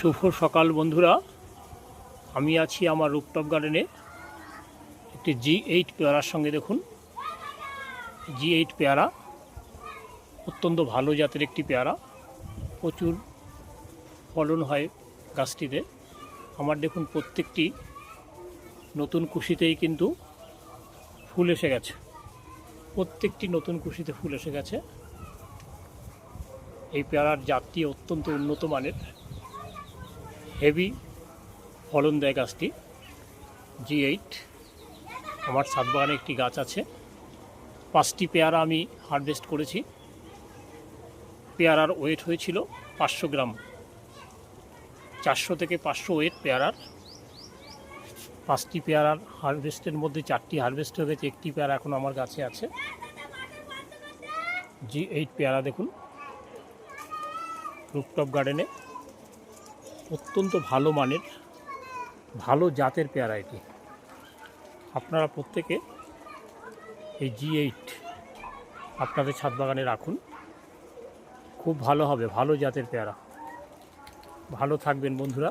শুভ সকাল বন্ধুরা, আমি আছি আমার রুফটপ গার্ডেনে একটি G8 পেয়ারার সঙ্গে। দেখুন, G8 পেয়ারা অত্যন্ত ভালো জাতের একটি পেয়ারা, প্রচুর ফলন হয় গাছটিতে। আমার দেখুন প্রত্যেকটি নতুন কুশিতেই কিন্তু ফুল এসে গেছে, প্রত্যেকটি নতুন কুশিতে ফুল এসে গেছে। এই পেয়ারার জাতটি অত্যন্ত উন্নত মানের, হেভি ফলন দেয় গাছটি G8। আমার ছাদ বাগানে একটি গাছ আছে, 5টি পেয়ারা আমি হারভেস্ট করেছি। পেয়ারার ওয়েট হয়েছিল 500 গ্রাম, 400 থেকে 500 ওয়েট পেয়ারার। 5টি পেয়ারার হারভেস্টের মধ্যে 4টি হারভেস্ট হয়ে গেছে, একটি পেয়ারা এখন আমার গাছে আছে। G8 পেয়ারা দেখুন, রুফটপ গার্ডেনে অত্যন্ত ভালো মানের, ভালো জাতের পেয়ারা এটি। আপনারা প্রত্যেকে এই G8 আপনাদের ছাদ বাগানে রাখুন, খুব ভালো হবে, ভালো জাতের পেয়ারা। ভালো থাকবেন বন্ধুরা।